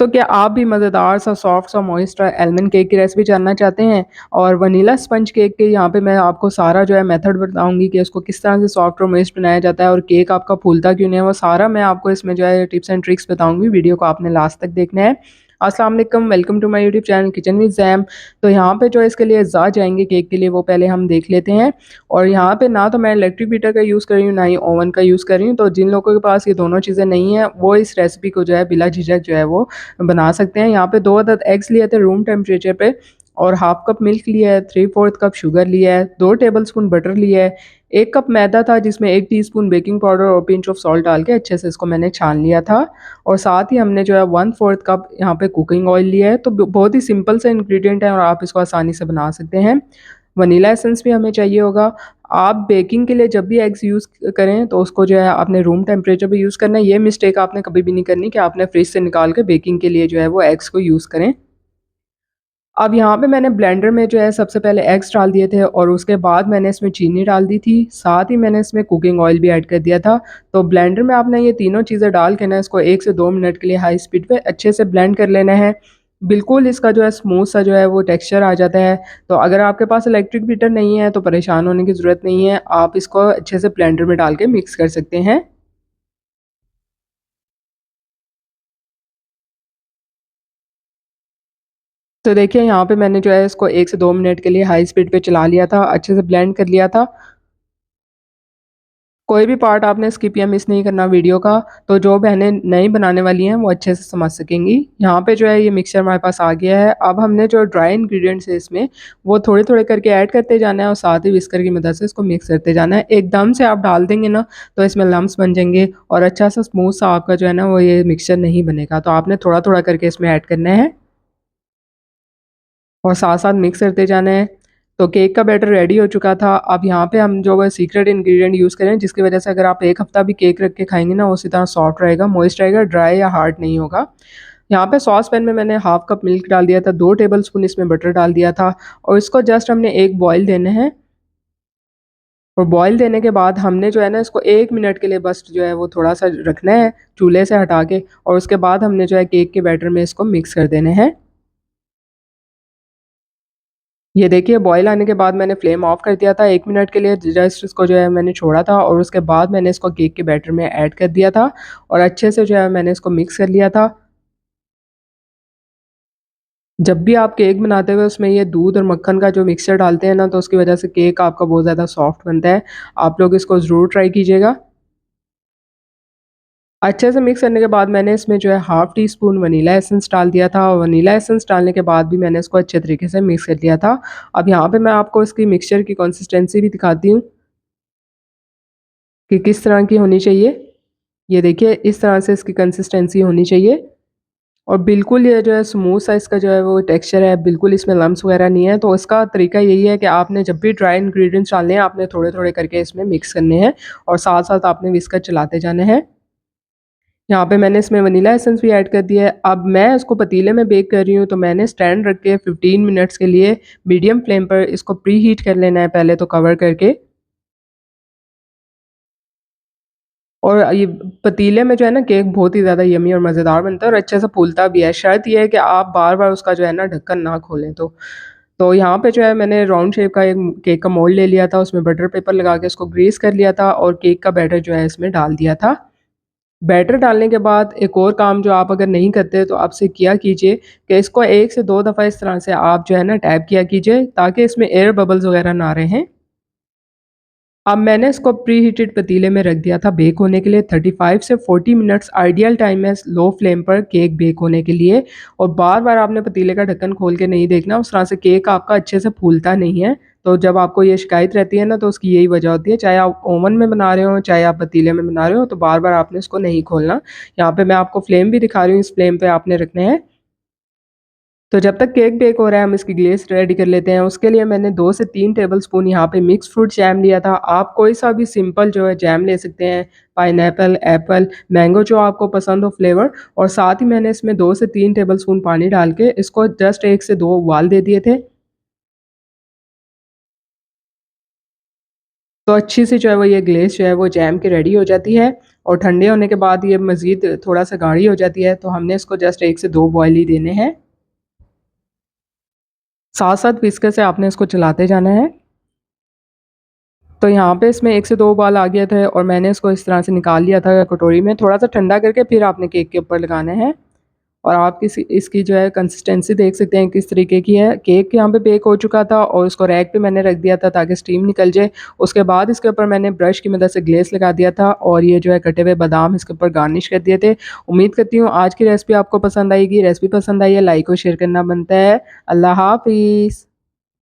तो क्या आप भी मज़ेदार सा सॉफ्ट सा मॉइस्ट आलमंड केक की रेसिपी जानना चाहते हैं? और वनीला स्पंज केक के यहाँ पे मैं आपको सारा जो है मेथड बताऊँगी कि उसको किस तरह से सॉफ्ट और मॉइस्ट बनाया जाता है और केक आपका फूलता क्यों नहीं है, वो सारा मैं आपको इसमें जो है टिप्स एंड ट्रिक्स बताऊँगी। वीडियो को आपने लास्ट तक देखना है। अस्सलाम वालेकुम, welcome to my YouTube channel kitchen with Zaim. तो यहाँ पे जो है इसके लिए अज़्ज़ा जाएँगे केक के लिए, वो पहले हम देख लेते हैं। और यहाँ पे ना तो मैं इलेक्ट्रिक बीटर का यूज़ कर रही हूँ, ना ही ओवन का यूज़ कर रही हूँ। तो जिन लोगों के पास ये दोनों चीज़ें नहीं हैं, वो इस रेसिपी को जो है बिला झिझक जो है वो बना सकते हैं। यहाँ पे 2 अदद एग्स लिए थे रूम टेम्परेचर पे और हाफ कप मिल्क लिया है, 3/4 कप शुगर लिया है, 2 टेबलस्पून बटर लिया है, 1 कप मैदा था जिसमें 1 टीस्पून बेकिंग पाउडर और पिंच ऑफ सॉल्ट डाल के अच्छे से इसको मैंने छान लिया था। और साथ ही हमने जो है 1/4 कप यहाँ पे कुकिंग ऑयल लिया है। तो बहुत ही सिंपल सा इंग्रेडिएंट है और आप इसको आसानी से बना सकते हैं। वनीला एसेंस भी हमें चाहिए होगा। आप बेकिंग के लिए जब भी एग्स यूज़ करें तो उसको जो है आपने रूम टेम्परेचर पे यूज़ करना है। ये मिस्टेक आपने कभी भी नहीं करनी कि आपने फ्रिज से निकाल के बेकिंग के लिए जो है वो एग्स को यूज़ करें। अब यहाँ पे मैंने ब्लेंडर में जो है सबसे पहले एग्स डाल दिए थे और उसके बाद मैंने इसमें चीनी डाल दी थी। साथ ही मैंने इसमें कुकिंग ऑयल भी ऐड कर दिया था। तो ब्लेंडर में आपने ये तीनों चीज़ें डाल के ना इसको 1 से 2 मिनट के लिए हाई स्पीड पे अच्छे से ब्लेंड कर लेना है। बिल्कुल इसका जो है स्मूथ सा जो है वो टेक्सचर आ जाता है। तो अगर आपके पास इलेक्ट्रिक बीटर नहीं है तो परेशान होने की ज़रूरत नहीं है। आप इसको अच्छे से ब्लेंडर में डाल के मिक्स कर सकते हैं। तो देखिए यहाँ पे मैंने जो है इसको 1 से 2 मिनट के लिए हाई स्पीड पे चला लिया था, अच्छे से ब्लेंड कर लिया था। कोई भी पार्ट आपने स्किप या मिस नहीं करना वीडियो का, तो जो बहनें नई बनाने वाली हैं वो अच्छे से समझ सकेंगी। यहाँ पे जो है ये मिक्सचर हमारे पास आ गया है। अब हमने जो ड्राई इंग्रीडिएंट्स है इसमें, वो थोड़े-थोड़े करके ऐड करते जाना है और साथ ही विस्कर की मदद से इसको मिक्स करते जाना है। एकदम से आप डाल देंगे ना, तो इसमें लम्प्स बन जाएँगे और अच्छा सा स्मूथ सा आपका जो है ना वो ये मिक्सचर नहीं बनेगा। तो आपने थोड़ा-थोड़ा करके इसमें ऐड करना है। और साथ-साथ मिक्स करते जाना है। तो केक का बैटर रेडी हो चुका था। अब यहाँ पे हम जो है सीक्रेट इंग्रीडिएंट यूज़ करें जिसकी वज़ह से अगर आप 1 हफ़्ता भी केक रख के खाएँगे ना उसी तरह सॉफ्ट रहेगा, मॉइस्ट रहेगा, ड्राई या हार्ड नहीं होगा। यहाँ पे सॉस पैन में मैंने हाफ कप मिल्क डाल दिया था, 2 टेबलस्पून इसमें बटर डाल दिया था और इसको जस्ट हमने एक बॉयल देना है। और बॉयल देने के बाद हमने जो है ना इसको 1 मिनट के लिए बस जो है वो थोड़ा-सा रखना है चूल्हे से हटा के और उसके बाद हमने जो है केक के बैटर में इसको मिक्स कर देना है। ये देखिए बॉयल आने के बाद मैंने फ्लेम ऑफ कर दिया था 1 मिनट के लिए जस्ट इसको जो है मैंने छोड़ा था और उसके बाद मैंने इसको केक के बैटर में ऐड कर दिया था और अच्छे से जो है मैंने इसको मिक्स कर लिया था। जब भी आप केक बनाते हुए उसमें ये दूध और मक्खन का जो मिक्सचर डालते हैं ना तो उसकी वज़ह से केक आपका बहुत ज़्यादा सॉफ्ट बनता है। आप लोग इसको ज़रूर ट्राई कीजिएगा। अच्छे से मिक्स करने के बाद मैंने इसमें जो है half tea spoon vanilla essence डाल दिया था और वनीला एसेंस डालने के बाद भी मैंने इसको अच्छे तरीके से मिक्स कर लिया था। अब यहाँ पे मैं आपको इसकी मिक्सचर की कंसिस्टेंसी भी दिखाती हूँ कि किस तरह की होनी चाहिए। ये देखिए इस तरह से इसकी कंसिस्टेंसी होनी चाहिए और बिल्कुल ये जो है स्मूथ सा इसका जो है वो टेक्सचर है, बिल्कुल इसमें लम्प्स वगैरह नहीं है। तो इसका तरीका यही है कि आपने जब भी ड्राई इंग्रीडिएंट्स डालने हैं, आपने थोड़े-थोड़े करके इसमें मिक्स करने हैं और साथ-साथ आपने विस्कर चलाते जाना है। यहाँ पे मैंने इसमें वनीला एसेंस भी ऐड कर दिया है। अब मैं इसको पतीले में बेक कर रही हूँ, तो मैंने स्टैंड रख के 15 मिनट्स के लिए मीडियम फ्लेम पर इसको प्री हीट कर लेना है पहले तो कवर करके। और ये पतीले में जो है ना केक बहुत ही ज़्यादा यम्मी और मज़ेदार बनता है और अच्छे से फूलता भी है। शर्त ये है कि आप बार-बार उसका जो है ना ढक्कन ना खोलें तो। तो यहाँ पे जो है मैंने राउंड शेप का एक केक का मोल्ड ले लिया था, उसमें बटर पेपर लगा के उसको ग्रीस कर लिया था और केक का बैटर जो है इसमें डाल दिया था। बैटर डालने के बाद एक और काम जो आप अगर नहीं करते तो आपसे किया कीजिए कि इसको 1 से 2 दफ़ा इस तरह से आप जो है ना टैप किया कीजिए ताकि इसमें एयर बबल्स वग़ैरह ना रहें। अब मैंने इसको प्री हीटेड पतीले में रख दिया था बेक होने के लिए 35 से 40 मिनट्स आइडियल टाइम है लो फ्लेम पर केक बेक होने के लिए और बार-बार आपने पतीले का ढक्कन खोल के नहीं देखना, उस तरह से केक आपका अच्छे से फूलता नहीं है। तो जब आपको ये शिकायत रहती है ना तो उसकी यही वजह होती है, चाहे आप ओवन में बना रहे हो, चाहे आप पतीले में बना रहे हो, तो बार-बार आपने इसको नहीं खोलना। यहाँ पे मैं आपको फ्लेम भी दिखा रही हूँ, इस फ्लेम पे आपने रखने हैं। तो जब तक केक बेक हो रहा है हम इसकी ग्लेज़ रेडी कर लेते हैं। उसके लिए मैंने 2 से 3 टेबलस्पून यहाँ पे मिक्स फ्रूट जैम लिया था। आप कोई सा भी सिंपल जो है जैम ले सकते हैं, पाइनएप्पल, एप्पल, मैंगो जो आपको पसंद हो फ्लेवर और साथ ही मैंने इसमें 2 से 3 टेबलस्पून पानी डाल के इसको जस्ट 1 से 2 उबाल दे दिए थे। तो अच्छी सी जो है वो ये ग्लेज़ जो है वो जैम की रेडी हो जाती है। और ठंडे होने के बाद ये मज़ीद थोड़ा-सा गाढ़ी हो जाती है, तो हमने इसको जस्ट 1 से 2 बॉयल ही देने हैं। साथ-साथ व्हिस्कर से आपने इसको चलाते जाना है। तो यहाँ पे इसमें 1 से 2 उबाल आ गए थे और मैंने इसको इस तरह से निकाल लिया था कटोरी में, थोड़ा-सा ठंडा करके फिर आपने केक के ऊपर लगाने हैं। और आप इसकी जो है कंसिस्टेंसी देख सकते हैं किस तरीके की है। केक यहाँ पे बेक हो चुका था और उसको रैक पे मैंने रख दिया था ताकि स्टीम निकल जाए। उसके बाद इसके ऊपर मैंने ब्रश की मदद से ग्लेज़ लगा दिया था और ये जो है कटे हुए बादाम इसके ऊपर गार्निश कर दिए थे। उम्मीद करती हूँ आज की रेसिपी आपको पसंद आएगी। रेसिपी पसंद आई है लाइक और शेयर करना बनता है। अल्लाह हाफ़िज़।